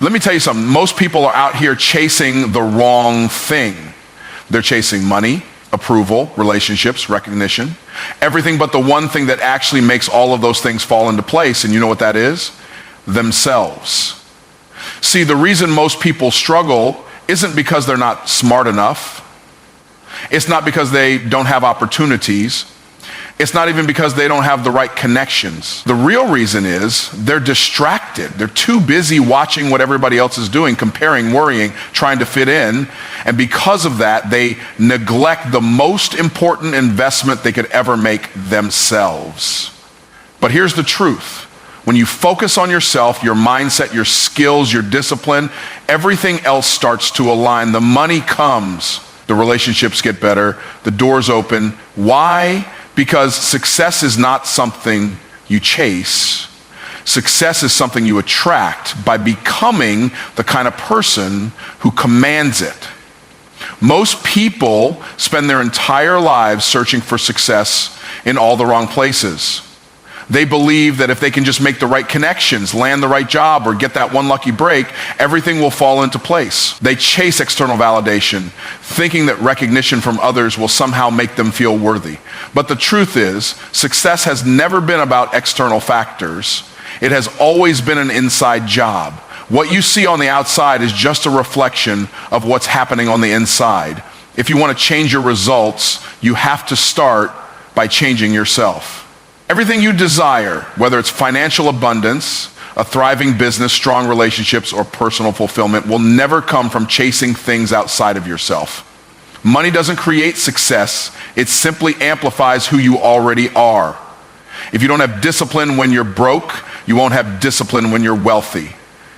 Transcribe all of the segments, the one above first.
Let me tell you something. Most people are out here chasing the wrong thing. They're chasing money, approval, relationships, recognition, everything but the one thing that actually makes all of those things fall into place. And you know what that is? Themselves. See, the reason most people struggle isn't because they're not smart enough. It's not because they don't have opportunities. It's not even because they don't have the right connections. The real reason is they're distracted. They're too busy watching what everybody else is doing, comparing, worrying, trying to fit in. And because of that, they neglect the most important investment they could ever make, themselves. But here's the truth. When you focus on yourself, your mindset, your skills, your discipline, everything else starts to align. The money comes. The relationships get better. The doors open. Why? Because success is not something you chase. Success is something you attract by becoming the kind of person who commands it. Most people spend their entire lives searching for success in all the wrong places. They believe that if they can just make the right connections, land the right job, or get that one lucky break, everything will fall into place. They chase external validation, thinking that recognition from others will somehow make them feel worthy. But the truth is, success has never been about external factors. It has always been an inside job. What you see on the outside is just a reflection of what's happening on the inside. If you want to change your results, you have to start by changing yourself. Everything you desire, whether it's financial abundance, a thriving business, strong relationships, or personal fulfillment, will never come from chasing things outside of yourself. Money doesn't create success. It simply amplifies who you already are. If you don't have discipline when you're broke, you won't have discipline when you're wealthy.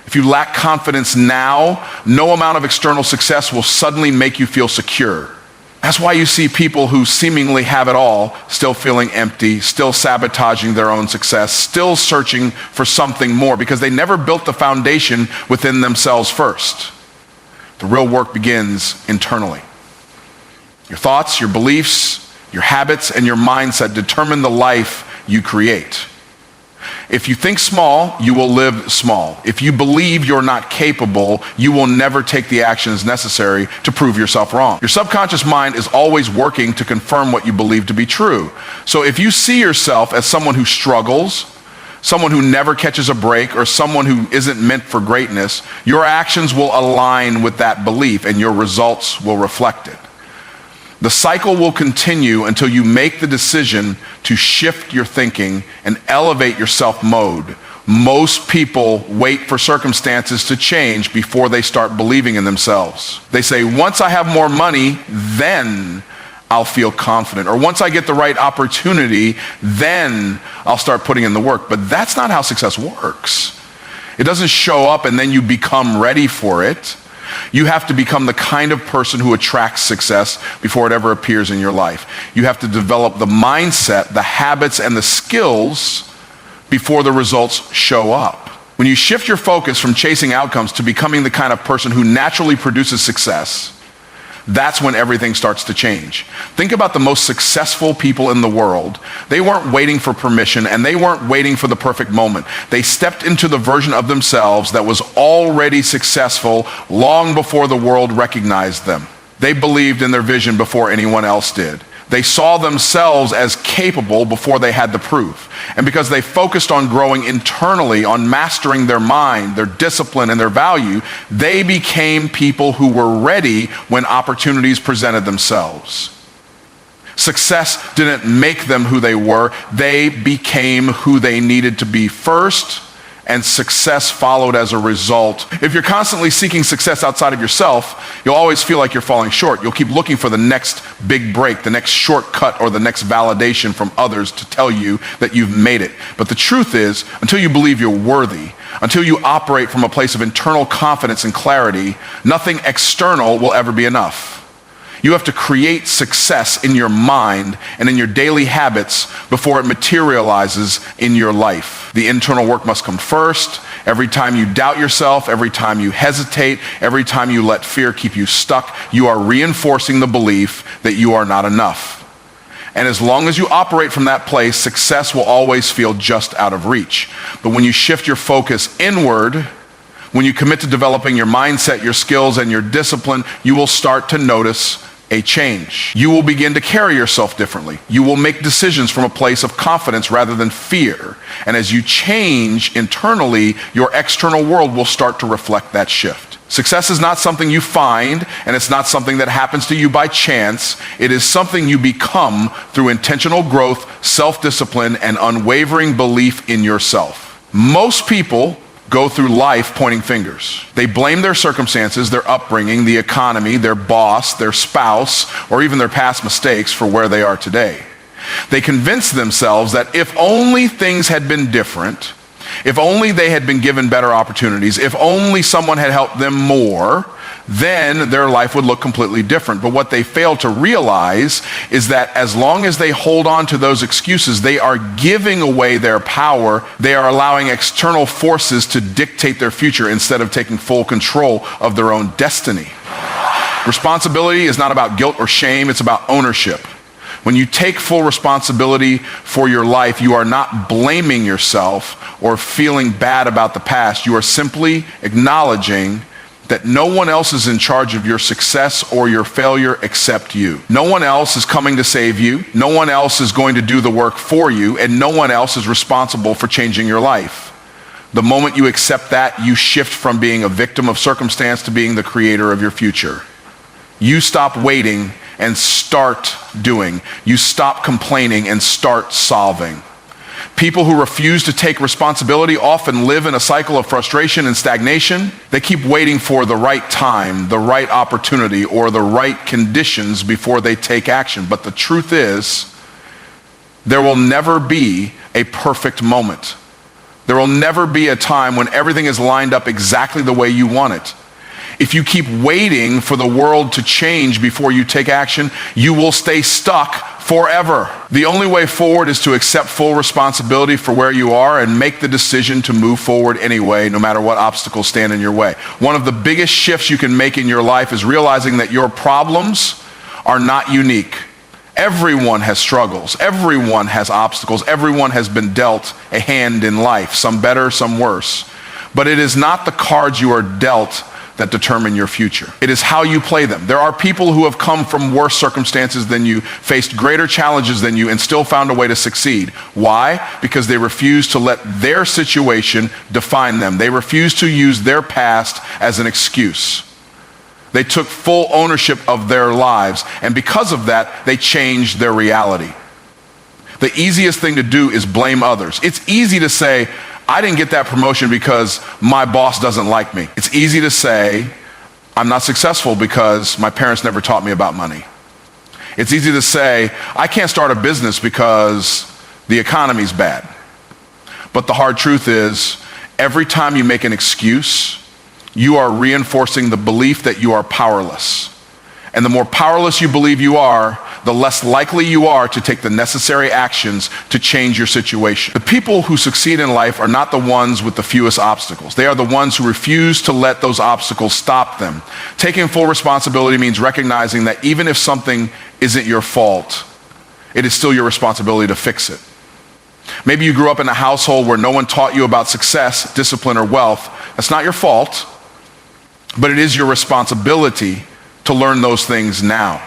If you lack confidence now, no amount of external success will suddenly make you feel secure. That's why you see people who seemingly have it all still feeling empty, still sabotaging their own success, still searching for something more because they never built the foundation within themselves first. The real work begins internally. Your thoughts, your beliefs, your habits, and your mindset determine the life you create. If you think small, you will live small. If you believe you're not capable, you will never take the actions necessary to prove yourself wrong. Your subconscious mind is always working to confirm what you believe to be true. So if you see yourself as someone who struggles, someone who never catches a break, or someone who isn't meant for greatness, your actions will align with that belief and your results will reflect it. The cycle will continue until you make the decision to shift your thinking and elevate your self mode. Most people wait for circumstances to change before they start believing in themselves. They say, once I have more money, then I'll feel confident. Or once I get the right opportunity, then I'll start putting in the work. But that's not how success works. It doesn't show up and then you become ready for it. You have to become the kind of person who attracts success before it ever appears in your life. You have to develop the mindset, the habits, and the skills before the results show up. When you shift your focus from chasing outcomes to becoming the kind of person who naturally produces success, that's when everything starts to change. Think about the most successful people in the world. They weren't waiting for permission and they weren't waiting for the perfect moment. They stepped into the version of themselves that was already successful long before the world recognized them. They believed in their vision before anyone else did. They saw themselves as capable before they had the proof. And because they focused on growing internally, on mastering their mind, their discipline, and their value, they became people who were ready when opportunities presented themselves. Success didn't make them who they were. They became who they needed to be first, and success followed as a result. If you're constantly seeking success outside of yourself, you'll always feel like you're falling short. You'll keep looking for the next big break, the next shortcut, or the next validation from others to tell you that you've made it. But the truth is, until you believe you're worthy, until you operate from a place of internal confidence and clarity, nothing external will ever be enough. You have to create success in your mind and in your daily habits before it materializes in your life. The internal work must come first. Every time you doubt yourself, every time you hesitate, every time you let fear keep you stuck, you are reinforcing the belief that you are not enough. And as long as you operate from that place, success will always feel just out of reach. But when you shift your focus inward, When you commit to developing your mindset, your skills, and your discipline, you will start to notice a change. You will begin to carry yourself differently. You will make decisions from a place of confidence rather than fear. And as you change internally, your external world will start to reflect that shift. Success is not something you find, and it's not something that happens to you by chance. It is something you become through intentional growth, self-discipline, and unwavering belief in yourself. Most people go through life pointing fingers. They blame their circumstances, their upbringing, the economy, their boss, their spouse, or even their past mistakes for where they are today. They convince themselves that if only things had been different, if only they had been given better opportunities, if only someone had helped them more, then their life would look completely different. But what they fail to realize is that as long as they hold on to those excuses, they are giving away their power. They are allowing external forces to dictate their future instead of taking full control of their own destiny. Responsibility is not about guilt or shame, it's about ownership. When you take full responsibility for your life, you are not blaming yourself or feeling bad about the past. You are simply acknowledging that no one else is in charge of your success or your failure except you. No one else is coming to save you. No one else is going to do the work for you, and no one else is responsible for changing your life. The moment you accept that, you shift from being a victim of circumstance to being the creator of your future. You stop waiting and start doing. You stop complaining and start solving. People who refuse to take responsibility often live in a cycle of frustration and stagnation. They keep waiting for the right time, the right opportunity, or the right conditions before they take action. But the truth is, there will never be a perfect moment. There will never be a time when everything is lined up exactly the way you want it. If you keep waiting for the world to change before you take action, you will stay stuck forever. The only way forward is to accept full responsibility for where you are and make the decision to move forward anyway, no matter what obstacles stand in your way. One of the biggest shifts you can make in your life is realizing that your problems are not unique. Everyone has struggles. Everyone has obstacles. Everyone has been dealt a hand in life, some better, some worse. But it is not the cards you are dealt that determine your future. It is how you play them. There are people who have come from worse circumstances than you, faced greater challenges than you, and still found a way to succeed. Why? Because they refuse to let their situation define them. They refuse to use their past as an excuse. They took full ownership of their lives, and because of that, they changed their reality. The easiest thing to do is blame others. It's easy to say, I didn't get that promotion because my boss doesn't like me. It's easy to say, I'm not successful because my parents never taught me about money. It's easy to say, I can't start a business because the economy's bad. But the hard truth is, every time you make an excuse, you are reinforcing the belief that you are powerless. And the more powerless you believe you are, the less likely you are to take the necessary actions to change your situation. The people who succeed in life are not the ones with the fewest obstacles. They are the ones who refuse to let those obstacles stop them. Taking full responsibility means recognizing that even if something isn't your fault, it is still your responsibility to fix it. Maybe you grew up in a household where no one taught you about success, discipline, or wealth. That's not your fault, but it is your responsibility to learn those things now.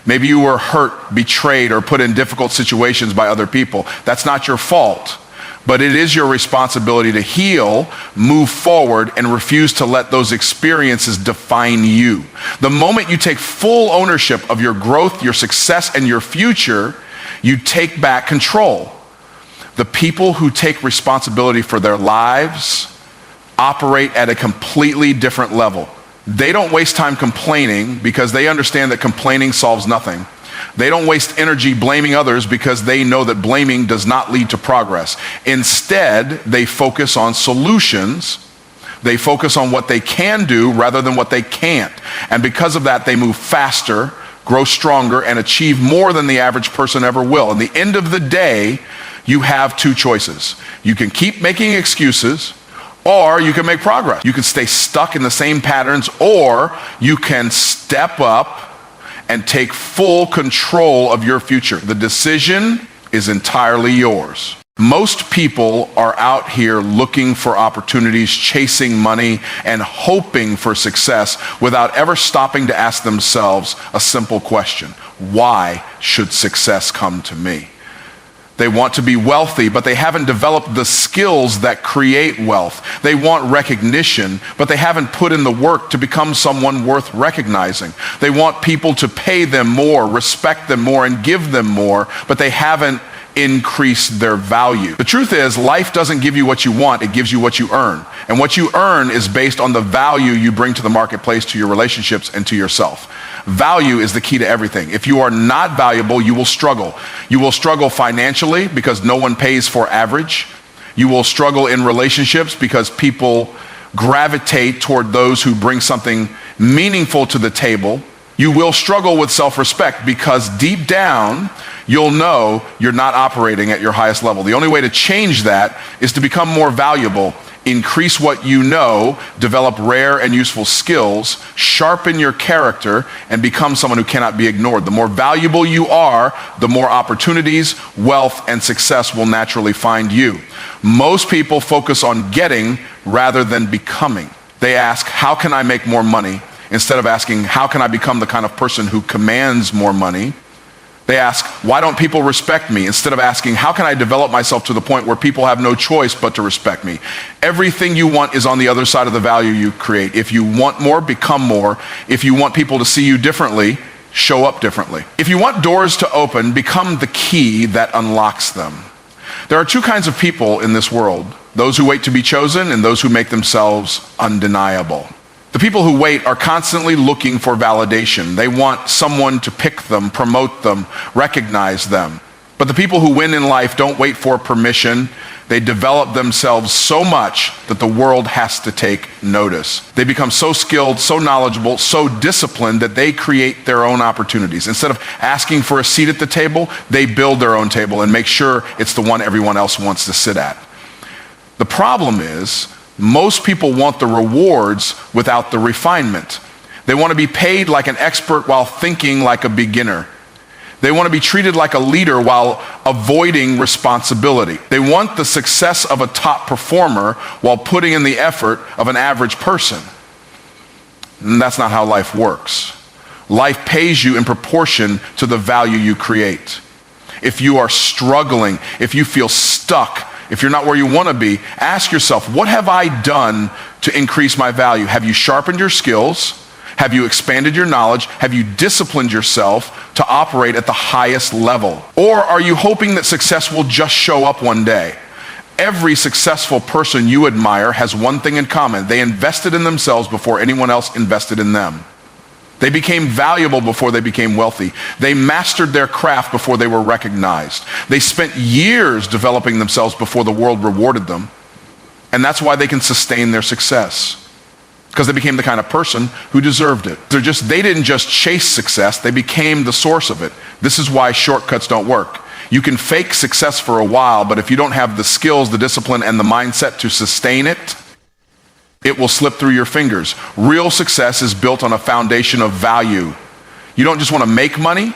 Maybe you were hurt, betrayed, or put in difficult situations by other people. That's not your fault, but it is your responsibility to heal, move forward, and refuse to let those experiences define you. The moment you take full ownership of your growth, your success, and your future, you take back control. The people who take responsibility for their lives operate at a completely different level. They don't waste time complaining because they understand that complaining solves nothing. They don't waste energy blaming others because they know that blaming does not lead to progress. Instead, they focus on solutions. They focus on what they can do rather than what they can't. And because of that, they move faster, grow stronger, and achieve more than the average person ever will. At the end of the day, you have two choices. You can keep making excuses, or you can make progress. You can stay stuck in the same patterns, or you can step up and take full control of your future. The decision is entirely yours. Most people are out here looking for opportunities, chasing money, and hoping for success without ever stopping to ask themselves a simple question: why should success come to me? They want to be wealthy, but they haven't developed the skills that create wealth. They want recognition, but they haven't put in the work to become someone worth recognizing. They want people to pay them more, respect them more, and give them more, but they haven't increased their value. The truth is, life doesn't give you what you want, it gives you what you earn. And what you earn is based on the value you bring to the marketplace, to your relationships, and to yourself. Value is the key to everything. If you are not valuable, you will struggle. You will struggle financially because no one pays for average. You will struggle in relationships because people gravitate toward those who bring something meaningful to the table. You will struggle with self-respect because deep down, you'll know you're not operating at your highest level. The only way to change that is to become more valuable, increase what you know, develop rare and useful skills, sharpen your character, and become someone who cannot be ignored. The more valuable you are, the more opportunities, wealth, and success will naturally find you. Most people focus on getting rather than becoming. They ask, how can I make more money? Instead of asking, how can I become the kind of person who commands more money? They ask, why don't people respect me? Instead of asking, how can I develop myself to the point where people have no choice but to respect me? Everything you want is on the other side of the value you create. If you want more, become more. If you want people to see you differently, show up differently. If you want doors to open, become the key that unlocks them. There are two kinds of people in this world: those who wait to be chosen and those who make themselves undeniable. The people who wait are constantly looking for validation. They want someone to pick them, promote them, recognize them. But the people who win in life don't wait for permission. They develop themselves so much that the world has to take notice. They become so skilled, so knowledgeable, so disciplined that they create their own opportunities. Instead of asking for a seat at the table, they build their own table and make sure it's the one everyone else wants to sit at. The problem is, most people want the rewards without the refinement. They want to be paid like an expert while thinking like a beginner. They want to be treated like a leader while avoiding responsibility. They want the success of a top performer while putting in the effort of an average person. And that's not how life works. Life pays you in proportion to the value you create. If you are struggling, if you feel stuck, if you're not where you want to be, ask yourself, what have I done to increase my value? Have you sharpened your skills? Have you expanded your knowledge? Have you disciplined yourself to operate at the highest level? Or are you hoping that success will just show up one day? Every successful person you admire has one thing in common: they invested in themselves before anyone else invested in them. They became valuable before they became wealthy. They mastered their craft before they were recognized. They spent years developing themselves before the world rewarded them. And that's why they can sustain their success, because they became the kind of person who deserved it. They didn't just chase success, they became the source of it. This is why shortcuts don't work. You can fake success for a while, but if you don't have the skills, the discipline, and the mindset to sustain it, it will slip through your fingers. Real success is built on a foundation of value. You don't just want to make money.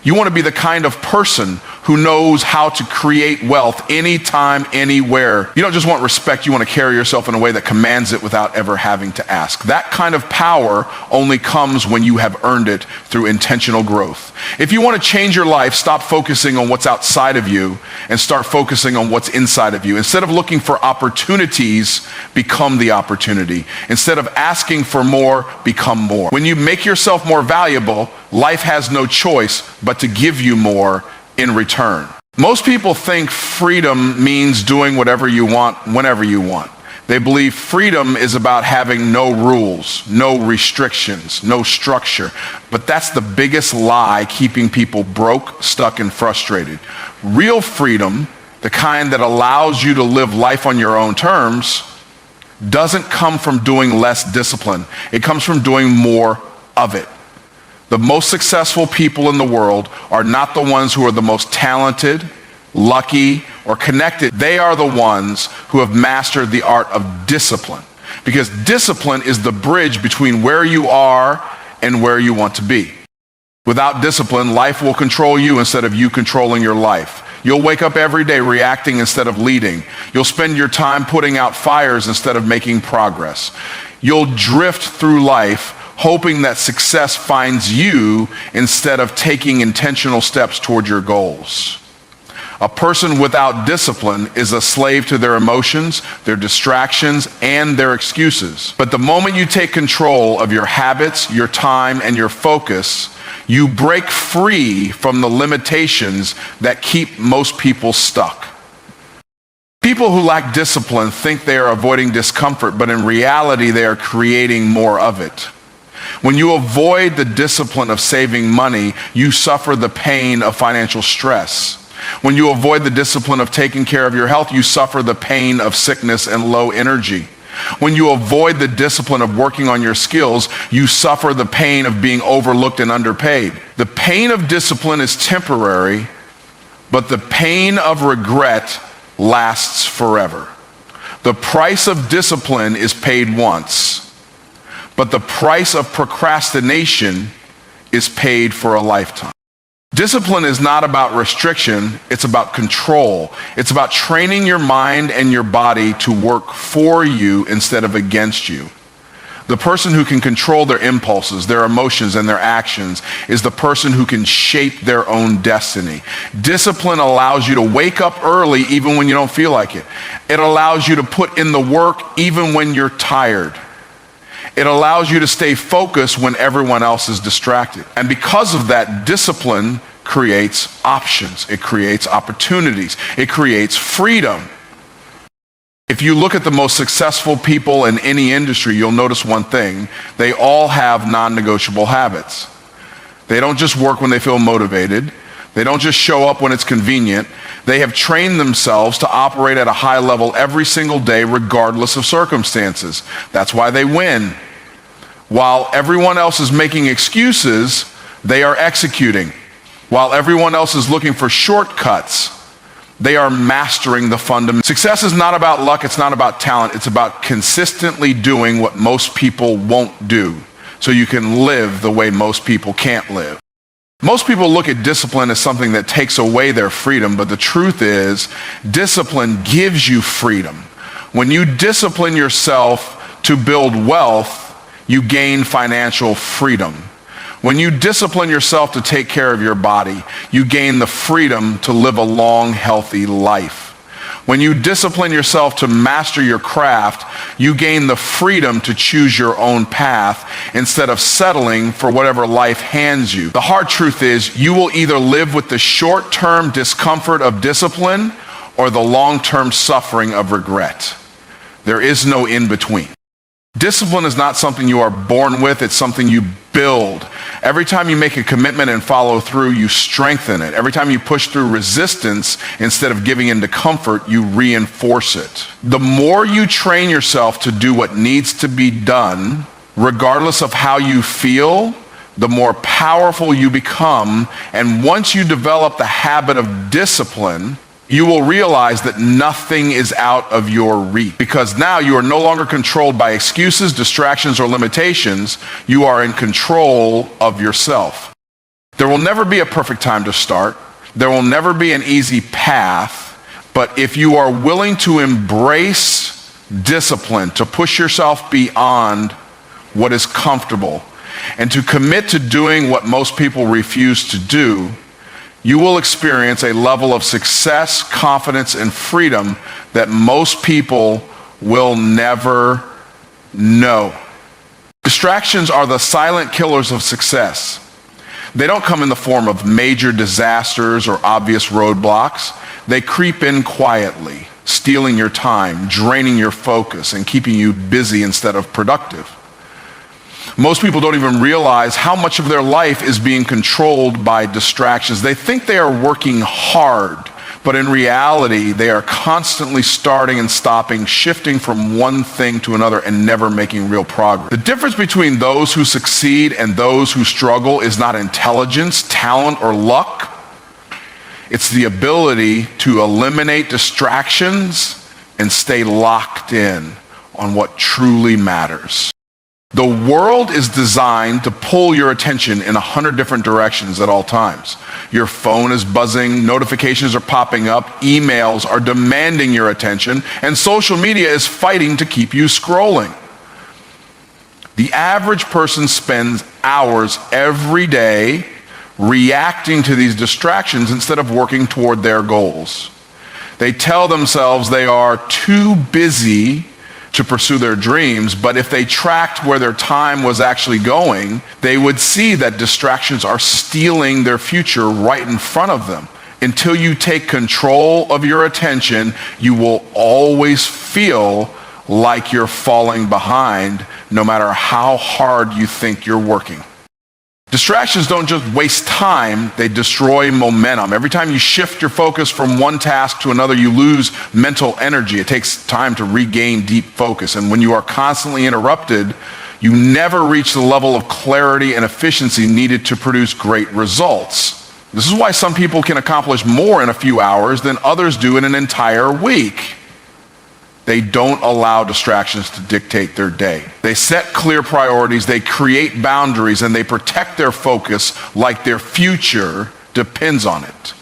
You want to be the kind of person who knows how to create wealth anytime, anywhere. You don't just want respect, you want to carry yourself in a way that commands it without ever having to ask. That kind of power only comes when you have earned it through intentional growth. If you want to change your life, stop focusing on what's outside of you and start focusing on what's inside of you. Instead of looking for opportunities, become the opportunity. Instead of asking for more, become more. When you make yourself more valuable, life has no choice but to give you more in return. Most people think freedom means doing whatever you want, whenever you want. They believe freedom is about having no rules, no restrictions, no structure. But that's the biggest lie keeping people broke, stuck, and frustrated. Real freedom, the kind that allows you to live life on your own terms, doesn't come from doing less discipline. It comes from doing more of it. The most successful people in the world are not the ones who are the most talented, lucky, or connected. They are the ones who have mastered the art of discipline. Because discipline is the bridge between where you are and where you want to be. Without discipline, life will control you instead of you controlling your life. You'll wake up every day reacting instead of leading. You'll spend your time putting out fires instead of making progress. You'll drift through life hoping that success finds you instead of taking intentional steps toward your goals. A person without discipline is a slave to their emotions, their distractions, and their excuses. But the moment you take control of your habits, your time, and your focus, you break free from the limitations that keep most people stuck. People who lack discipline think they are avoiding discomfort, but in reality, they are creating more of it. When you avoid the discipline of saving money, you suffer the pain of financial stress. When you avoid the discipline of taking care of your health, you suffer the pain of sickness and low energy. When you avoid the discipline of working on your skills, you suffer the pain of being overlooked and underpaid. The pain of discipline is temporary, but the pain of regret lasts forever. The price of discipline is paid once, but the price of procrastination is paid for a lifetime. Discipline is not about restriction, it's about control. It's about training your mind and your body to work for you instead of against you. The person who can control their impulses, their emotions, and their actions is the person who can shape their own destiny. Discipline allows you to wake up early even when you don't feel like it. It allows you to put in the work even when you're tired. It allows you to stay focused when everyone else is distracted. And because of that, discipline creates options. It creates opportunities. It creates freedom. If you look at the most successful people in any industry, you'll notice one thing. They all have non-negotiable habits. They don't just work when they feel motivated. They don't just show up when it's convenient. They have trained themselves to operate at a high level every single day, regardless of circumstances. That's why they win. While everyone else is making excuses, they are executing. While everyone else is looking for shortcuts, they are mastering the fundamentals. Success is not about luck, it's not about talent, it's about consistently doing what most people won't do, so you can live the way most people can't live. Most people look at discipline as something that takes away their freedom, but the truth is, discipline gives you freedom. When you discipline yourself to build wealth, you gain financial freedom. When you discipline yourself to take care of your body, you gain the freedom to live a long, healthy life. When you discipline yourself to master your craft, you gain the freedom to choose your own path instead of settling for whatever life hands you. The hard truth is, you will either live with the short-term discomfort of discipline or the long-term suffering of regret. There is no in-between. Discipline is not something you are born with, it's something you build. Every time you make a commitment and follow through, you strengthen it. Every time you push through resistance instead of giving into comfort, you reinforce it. The more you train yourself to do what needs to be done, regardless of how you feel, the more powerful you become. And once you develop the habit of discipline, you will realize that nothing is out of your reach, because now you are no longer controlled by excuses, distractions, or limitations. You are in control of yourself. There will never be a perfect time to start. There will never be an easy path, but if you are willing to embrace discipline, to push yourself beyond what is comfortable, and to commit to doing what most people refuse to do, you will experience a level of success, confidence, and freedom that most people will never know. Distractions are the silent killers of success. They don't come in the form of major disasters or obvious roadblocks. They creep in quietly, stealing your time, draining your focus, and keeping you busy instead of productive. Most people don't even realize how much of their life is being controlled by distractions. They think they are working hard, but in reality, they are constantly starting and stopping, shifting from one thing to another and never making real progress. The difference between those who succeed and those who struggle is not intelligence, talent, or luck. It's the ability to eliminate distractions and stay locked in on what truly matters. The world is designed to pull your attention in 100 different directions at all times. Your phone is buzzing, notifications are popping up, emails are demanding your attention, and social media is fighting to keep you scrolling. The average person spends hours every day reacting to these distractions instead of working toward their goals. They tell themselves they are too busy to pursue their dreams, but if they tracked where their time was actually going, they would see that distractions are stealing their future right in front of them. Until you take control of your attention, you will always feel like you're falling behind, no matter how hard you think you're working. Distractions don't just waste time, they destroy momentum. Every time you shift your focus from one task to another, you lose mental energy. It takes time to regain deep focus. And when you are constantly interrupted, you never reach the level of clarity and efficiency needed to produce great results. This is why some people can accomplish more in a few hours than others do in an entire week. They don't allow distractions to dictate their day. They set clear priorities, they create boundaries, and they protect their focus like their future depends on it.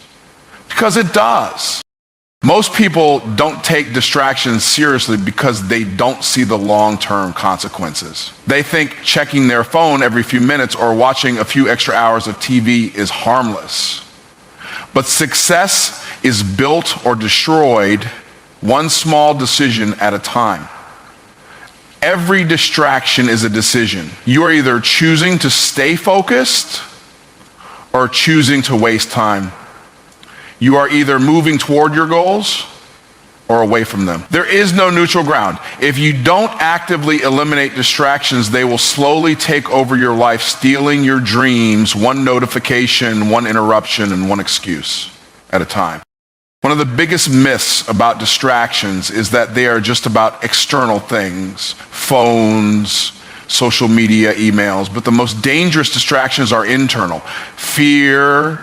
Because it does. Most people don't take distractions seriously because they don't see the long-term consequences. They think checking their phone every few minutes or watching a few extra hours of TV is harmless. But success is built or destroyed one small decision at a time. Every distraction is a decision. You are either choosing to stay focused or choosing to waste time. You are either moving toward your goals or away from them. There is no neutral ground. If you don't actively eliminate distractions, they will slowly take over your life, stealing your dreams, one notification, one interruption, and one excuse at a time. One of the biggest myths about distractions is that they are just about external things, phones, social media, emails, but the most dangerous distractions are internal. Fear,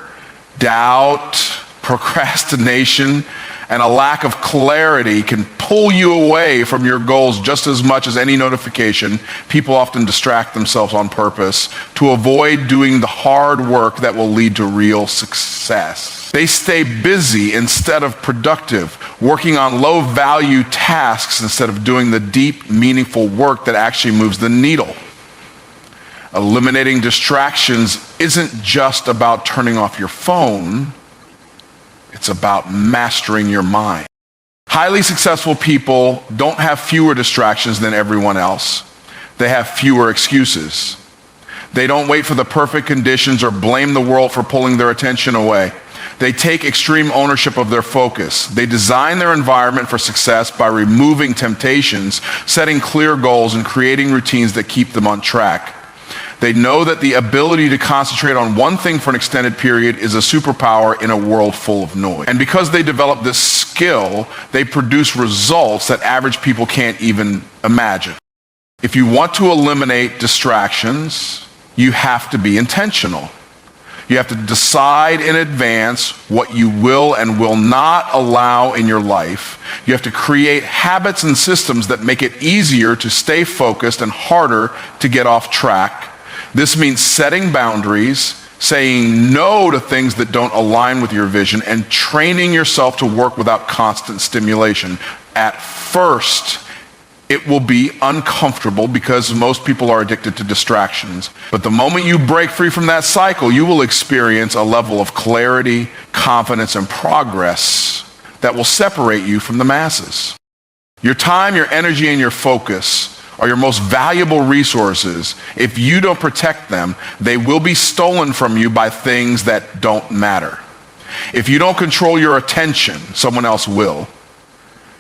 doubt, procrastination, and a lack of clarity can pull you away from your goals just as much as any notification. People often distract themselves on purpose to avoid doing the hard work that will lead to real success. They stay busy instead of productive, working on low-value tasks instead of doing the deep, meaningful work that actually moves the needle. Eliminating distractions isn't just about turning off your phone. It's about mastering your mind. Highly successful people don't have fewer distractions than everyone else. They have fewer excuses. They don't wait for the perfect conditions or blame the world for pulling their attention away. They take extreme ownership of their focus. They design their environment for success by removing temptations, setting clear goals, and creating routines that keep them on track. They know that the ability to concentrate on one thing for an extended period is a superpower in a world full of noise. And because they develop this skill, they produce results that average people can't even imagine. If you want to eliminate distractions, you have to be intentional. You have to decide in advance what you will and will not allow in your life. You have to create habits and systems that make it easier to stay focused and harder to get off track. This means setting boundaries, saying no to things that don't align with your vision, and training yourself to work without constant stimulation. At first, it will be uncomfortable because most people are addicted to distractions. But the moment you break free from that cycle, you will experience a level of clarity, confidence, and progress that will separate you from the masses. Your time, your energy, and your focus are your most valuable resources. If you don't protect them, they will be stolen from you by things that don't matter. If you don't control your attention, someone else will.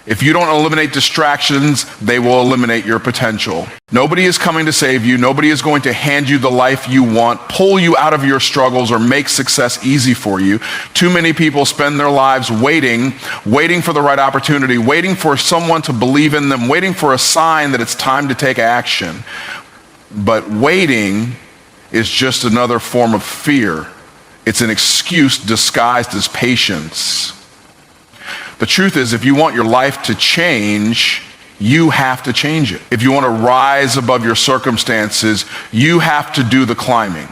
If you don't eliminate distractions, they will eliminate your potential. Nobody is coming to save you. Nobody is going to hand you the life you want, pull you out of your struggles, or make success easy for you. Too many people spend their lives waiting for the right opportunity, waiting for someone to believe in them, waiting for a sign that it's time to take action. But waiting is just another form of fear. It's an excuse disguised as patience. The truth is, if you want your life to change, you have to change it. If you want to rise above your circumstances, you have to do the climbing.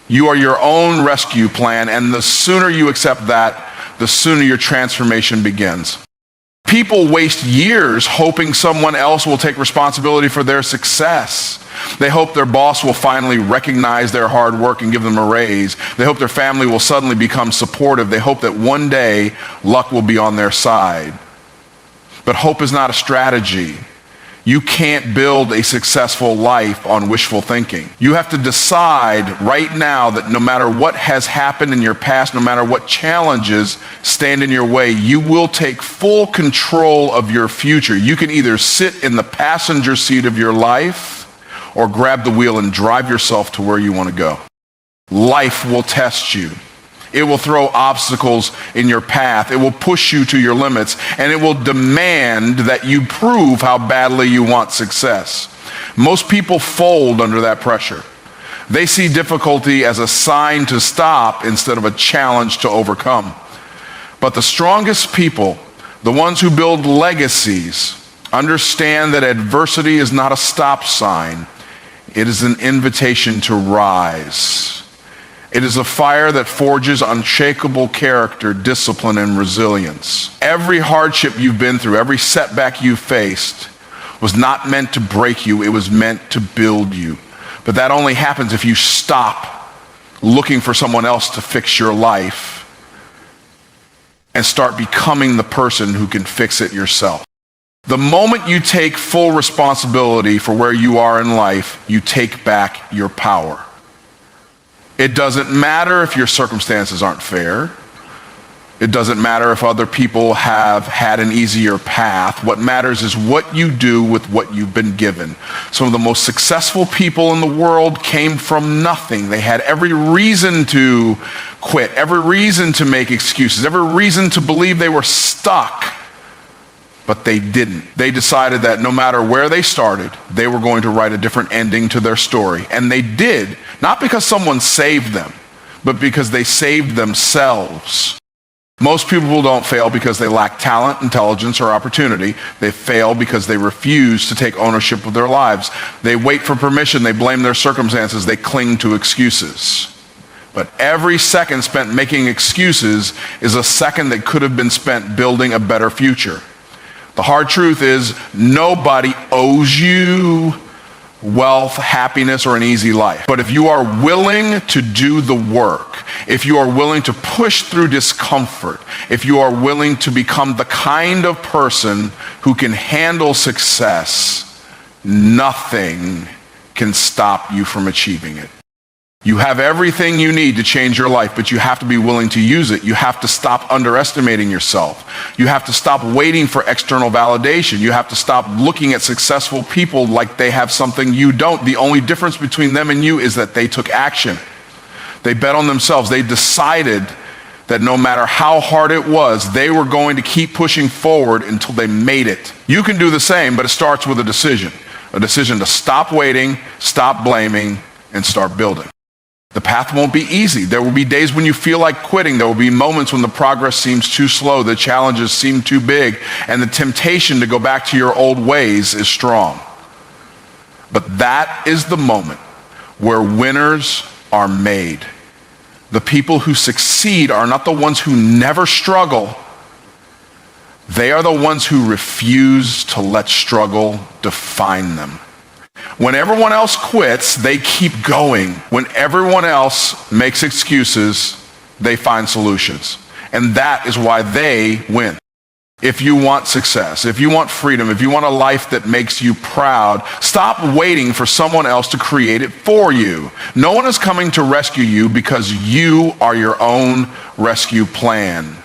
You are your own rescue plan, and the sooner you accept that, the sooner your transformation begins. People waste years hoping someone else will take responsibility for their success. They hope their boss will finally recognize their hard work and give them a raise. They hope their family will suddenly become supportive. They hope that one day luck will be on their side. But hope is not a strategy. You can't build a successful life on wishful thinking. You have to decide right now that no matter what has happened in your past, no matter what challenges stand in your way, you will take full control of your future. You can either sit in the passenger seat of your life or grab the wheel and drive yourself to where you want to go. Life will test you. It will throw obstacles in your path. It will push you to your limits, and it will demand that you prove how badly you want success. Most people fold under that pressure. They see difficulty as a sign to stop instead of a challenge to overcome. But the strongest people, the ones who build legacies, understand that adversity is not a stop sign. It is an invitation to rise. It is a fire that forges unshakable character, discipline, and resilience. Every hardship you've been through, every setback you faced was not meant to break you, it was meant to build you. But that only happens if you stop looking for someone else to fix your life and start becoming the person who can fix it yourself. The moment you take full responsibility for where you are in life, you take back your power. It doesn't matter if your circumstances aren't fair. It doesn't matter if other people have had an easier path. What matters is what you do with what you've been given. Some of the most successful people in the world came from nothing. They had every reason to quit, every reason to make excuses, every reason to believe they were stuck. But they didn't. They decided that no matter where they started, they were going to write a different ending to their story. And they did, not because someone saved them, but because they saved themselves. Most people don't fail because they lack talent, intelligence, or opportunity. They fail because they refuse to take ownership of their lives. They wait for permission. They blame their circumstances. They cling to excuses. But every second spent making excuses is a second that could have been spent building a better future. The hard truth is nobody owes you wealth, happiness, or an easy life. But if you are willing to do the work, if you are willing to push through discomfort, if you are willing to become the kind of person who can handle success, nothing can stop you from achieving it. You have everything you need to change your life, but you have to be willing to use it. You have to stop underestimating yourself. You have to stop waiting for external validation. You have to stop looking at successful people like they have something you don't. The only difference between them and you is that they took action. They bet on themselves. They decided that no matter how hard it was, they were going to keep pushing forward until they made it. You can do the same, but it starts with a decision to stop waiting, stop blaming, and start building. The path won't be easy. There will be days when you feel like quitting. There will be moments when the progress seems too slow, the challenges seem too big, and the temptation to go back to your old ways is strong. But that is the moment where winners are made. The people who succeed are not the ones who never struggle. They are the ones who refuse to let struggle define them. When everyone else quits, they keep going. When everyone else makes excuses, they find solutions. And that is why they win. If you want success, if you want freedom, if you want a life that makes you proud, stop waiting for someone else to create it for you. No one is coming to rescue you because you are your own rescue plan.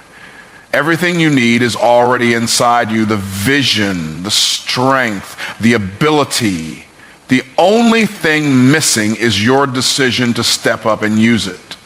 Everything you need is already inside you. The vision, the strength, the ability. The only thing missing is your decision to step up and use it.